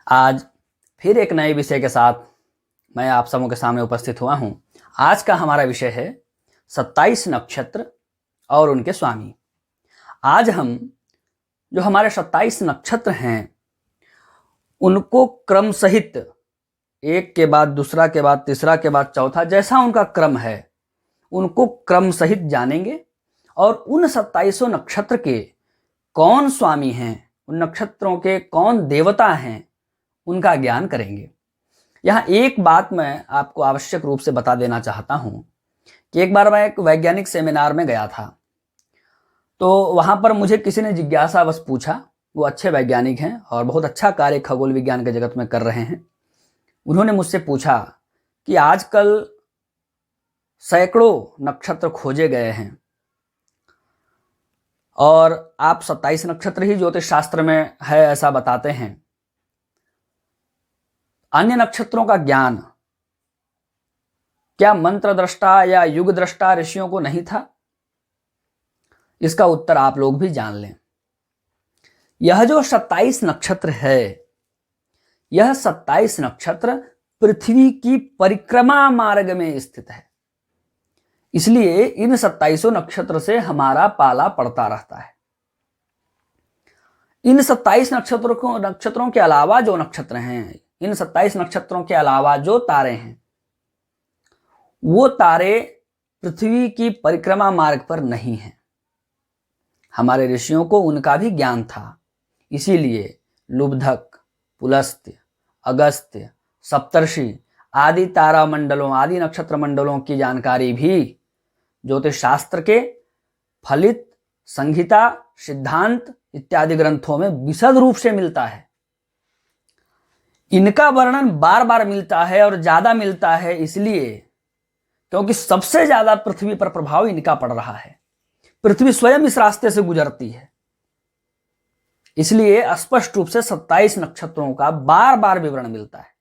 आज फिर एक नए विषय के साथ मैं आप सबों के सामने उपस्थित हुआ हूं। आज का हमारा विषय है 27 नक्षत्र और उनके स्वामी। आज हम जो हमारे 27 नक्षत्र हैं उनको क्रम सहित एक के बाद दूसरा के बाद तीसरा के बाद चौथा, जैसा उनका क्रम है उनको क्रम सहित जानेंगे और उन 27 नक्षत्र के कौन स्वामी हैं, उन नक्षत्रों के कौन देवता हैं, उनका ज्ञान करेंगे। यहाँ एक बात मैं आपको आवश्यक रूप से बता देना चाहता हूँ कि एक बार मैं एक वैज्ञानिक सेमिनार में गया था, तो वहाँ पर मुझे किसी ने जिज्ञासावश पूछा। वो अच्छे वैज्ञानिक हैं और बहुत अच्छा कार्य खगोल विज्ञान के जगत में कर रहे हैं। उन्होंने मुझसे पूछा कि आजकल सैकड़ों नक्षत्र खोजे गए हैं और आप 27 नक्षत्र ही ज्योतिष शास्त्र में है ऐसा बताते हैं, अन्य नक्षत्रों का ज्ञान क्या मंत्र दृष्टा या युग दृष्टा ऋषियों को नहीं था? इसका उत्तर आप लोग भी जान लें। यह जो 27 नक्षत्र है, यह 27 नक्षत्र पृथ्वी की परिक्रमा मार्ग में स्थित है, इसलिए इन 27 नक्षत्र से हमारा पाला पड़ता रहता है। इन 27 नक्षत्रों के अलावा जो नक्षत्र हैं, इन 27 नक्षत्रों के अलावा जो तारे हैं, वो तारे पृथ्वी की परिक्रमा मार्ग पर नहीं हैं। हमारे ऋषियों को उनका भी ज्ञान था, इसीलिए लुब्धक, पुलस्त्य, अगस्त्य, सप्तर्षि आदि तारा मंडलों, आदि नक्षत्र मंडलों की जानकारी भी ज्योतिष शास्त्र के फलित, संहिता, सिद्धांत इत्यादि ग्रंथों में विशद रूप से मिलता है। इनका वर्णन बार बार मिलता है और ज्यादा मिलता है इसलिए क्योंकि सबसे ज्यादा पृथ्वी पर प्रभाव इनका पड़ रहा है। पृथ्वी स्वयं इस रास्ते से गुजरती है, इसलिए स्पष्ट रूप से 27 नक्षत्रों का बार बार विवरण मिलता है।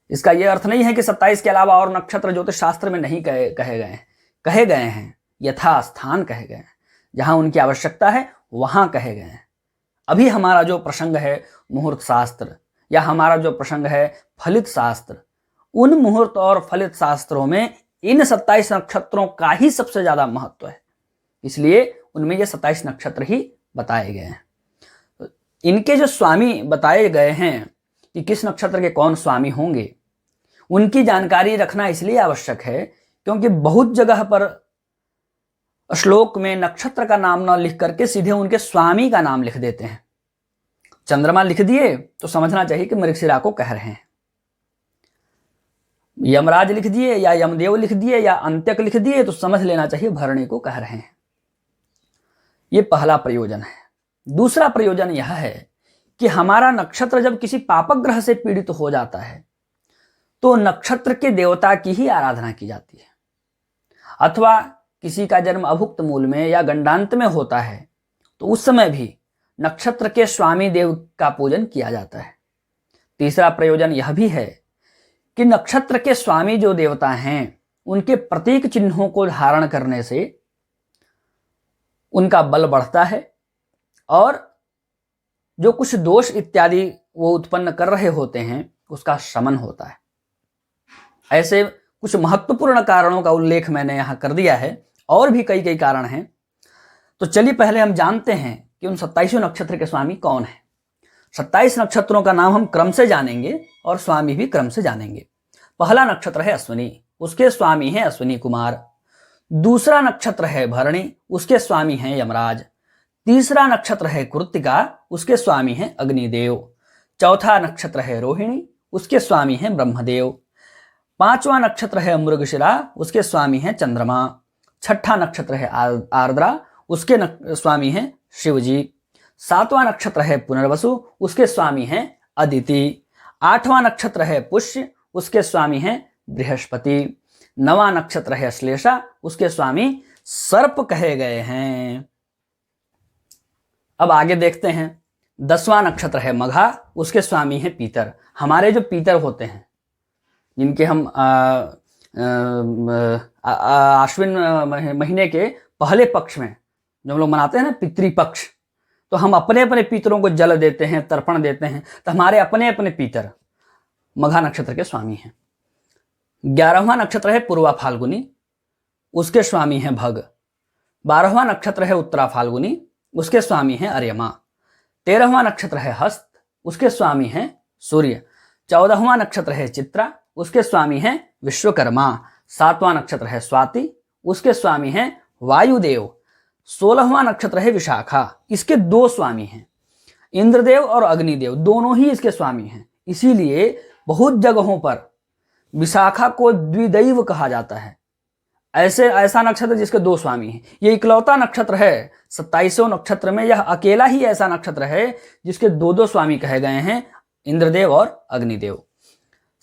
इसका यह अर्थ नहीं है कि 27 के अलावा और नक्षत्र ज्योतिष शास्त्र में नहीं कहे गए हैं, यथा स्थान कहे गए हैं, जहां उनकी आवश्यकता है वहां कहे गए हैं। अभी हमारा जो प्रसंग है मुहूर्त शास्त्र, या हमारा जो प्रसंग है फलित शास्त्र, उन मुहूर्त और फलित शास्त्रों में इन 27 नक्षत्रों का ही सबसे ज्यादा महत्व है, इसलिए उनमें ये 27 नक्षत्र ही बताए गए हैं। इनके जो स्वामी बताए गए हैं कि किस नक्षत्र के कौन स्वामी होंगे, उनकी जानकारी रखना इसलिए आवश्यक है क्योंकि बहुत जगह पर श्लोक में नक्षत्र का नाम न लिख करके सीधे उनके स्वामी का नाम लिख देते हैं। चंद्रमा लिख दिए तो समझना चाहिए कि मृगशिरा को कह रहे हैं, यमराज लिख दिए या यमदेव लिख दिए या अंत्यक लिख दिए तो समझ लेना चाहिए भरणी को कह रहे हैं। ये पहला प्रयोजन है। दूसरा प्रयोजन यह है कि हमारा नक्षत्र जब किसी पापक ग्रह से पीड़ित हो जाता है तो नक्षत्र के देवता की ही आराधना की जाती है, अथवा किसी का जन्म अभुक्त मूल में या गंडांत में होता है तो उस समय भी नक्षत्र के स्वामी देव का पूजन किया जाता है। तीसरा प्रयोजन यह भी है कि नक्षत्र के स्वामी जो देवता हैं उनके प्रतीक चिन्हों को धारण करने से उनका बल बढ़ता है और जो कुछ दोष इत्यादि वो उत्पन्न कर रहे होते हैं उसका शमन होता है। ऐसे कुछ महत्वपूर्ण कारणों का उल्लेख मैंने यहां कर दिया है, और भी कई कारण हैं। तो चलिए पहले हम जानते हैं कि उन 27 नक्षत्र के स्वामी कौन है। 27 नक्षत्रों का नाम हम क्रम से जानेंगे और स्वामी भी क्रम से जानेंगे। पहला नक्षत्र है अश्विनी, उसके स्वामी हैं अश्विनी कुमार। दूसरा नक्षत्र है भरणी, उसके स्वामी हैं यमराज। तीसरा नक्षत्र है कृत्तिका, उसके स्वामी हैं अग्निदेव। चौथा नक्षत्र है रोहिणी, उसके स्वामी हैं ब्रह्मदेव। पांचवा नक्षत्र है मृगशिरा, उसके स्वामी हैं चंद्रमा। छठा नक्षत्र है आर्द्रा, उसके स्वामी हैं शिवजी। सातवां नक्षत्र है पुनर्वसु, उसके स्वामी हैं अदिति। आठवां नक्षत्र है पुष्य, उसके स्वामी हैं बृहस्पति। नवां नक्षत्र है श्लेषा, उसके स्वामी सर्प कहे गए हैं। अब आगे देखते हैं। 10वां नक्षत्र है मघा, उसके स्वामी हैं पीतर। हमारे जो पीतर होते हैं, जिनके हम आश्विन महीने के पहले पक्ष में जो हम लोग मनाते हैं ना पितृपक्ष, तो हम अपने अपने पितरों को जल देते हैं, तर्पण देते हैं, तो हमारे अपने अपने पितर मघा नक्षत्र के स्वामी हैं। 11वां नक्षत्र है पूर्वा फाल्गुनी, उसके स्वामी हैं भग। 12वां नक्षत्र है उत्तरा फाल्गुनी, उसके स्वामी हैं अर्यमा। 13वां नक्षत्र है हस्त, उसके स्वामी हैं सूर्य। 14वां नक्षत्र है चित्रा, उसके स्वामी हैं विश्वकर्मा। 7वां नक्षत्र है स्वाति, उसके स्वामी हैं वायुदेव। 16वां नक्षत्र है विशाखा, इसके 2 स्वामी हैं, इंद्रदेव और अग्निदेव, दोनों ही इसके स्वामी हैं। इसीलिए बहुत जगहों पर विशाखा को द्विदैव कहा जाता है। ऐसा नक्षत्र जिसके 2 स्वामी हैं। ये इकलौता नक्षत्र है 27वें नक्षत्र में, यह अकेला ही ऐसा नक्षत्र है जिसके 2 स्वामी कहे गए हैं, इंद्रदेव और अग्निदेव।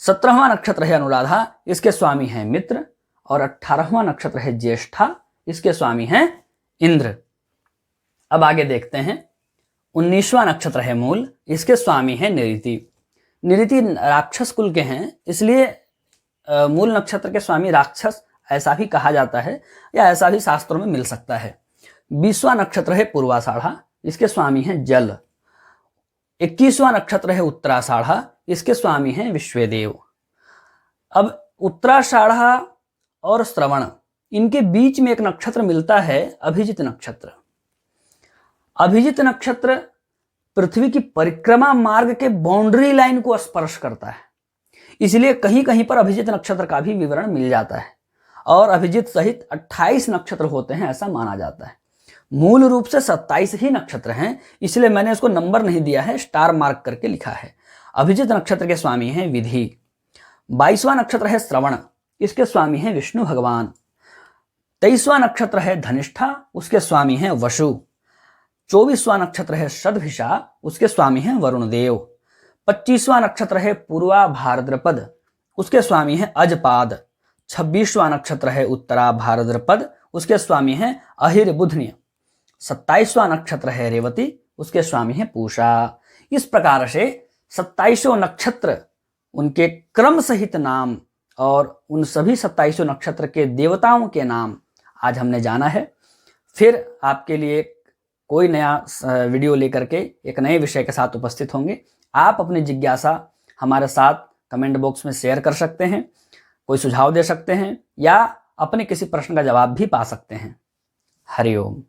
17वां नक्षत्र है अनुराधा, इसके स्वामी हैं मित्र। और 18वां नक्षत्र है ज्येष्ठा, इसके स्वामी हैं इंद्र। अब आगे देखते हैं। 19वां नक्षत्र है मूल, इसके स्वामी हैं निऋति। निऋति राक्षस कुल के हैं, इसलिए मूल नक्षत्र के स्वामी राक्षस ऐसा भी कहा जाता है, या ऐसा भी शास्त्रों में मिल सकता है। 20वां नक्षत्र है पूर्वाषाढ़ा, इसके स्वामी हैं जल। 21वां नक्षत्र है उत्तराषाढ़ा, इसके स्वामी हैं विश्वेदेव। अब उत्तराषाढ़ा और श्रवण, इनके बीच में एक नक्षत्र मिलता है, अभिजित नक्षत्र। अभिजित नक्षत्र पृथ्वी की परिक्रमा मार्ग के बाउंड्री लाइन को स्पर्श करता है, इसलिए कहीं कहीं पर अभिजित नक्षत्र का भी विवरण मिल जाता है। और अभिजित सहित 28 नक्षत्र होते हैं ऐसा माना जाता है। मूल रूप से 27 ही नक्षत्र हैं, इसलिए मैंने इसको नंबर नहीं दिया है, स्टार मार्क करके लिखा है। अभिजित नक्षत्र के स्वामी हैं विधि। 22वां नक्षत्र है श्रवण, इसके स्वामी हैं विष्णु भगवान। 23वां नक्षत्र है धनिष्ठा, उसके स्वामी हैं वसु। 24वां नक्षत्र है शतभिषा, उसके स्वामी हैं वरुण देव। 25वां नक्षत्र है पूर्वा भाद्रपद, उसके स्वामी हैं अजपाद। 26वां नक्षत्र है उत्तरा भाद्रपद, उसके स्वामी हैं अहिर बुधन्य। 27वां नक्षत्र है रेवती, उसके स्वामी हैं पूषा। इस प्रकार से 27 नक्षत्र, उनके क्रम सहित नाम और उन सभी 27 नक्षत्र के देवताओं के नाम आज हमने जाना है। फिर आपके लिए कोई नया वीडियो लेकर के एक नए विषय के साथ उपस्थित होंगे। आप अपनी जिज्ञासा हमारे साथ कमेंट बॉक्स में शेयर कर सकते हैं, कोई सुझाव दे सकते हैं, या अपने किसी प्रश्न का जवाब भी पा सकते हैं। हरि ओम।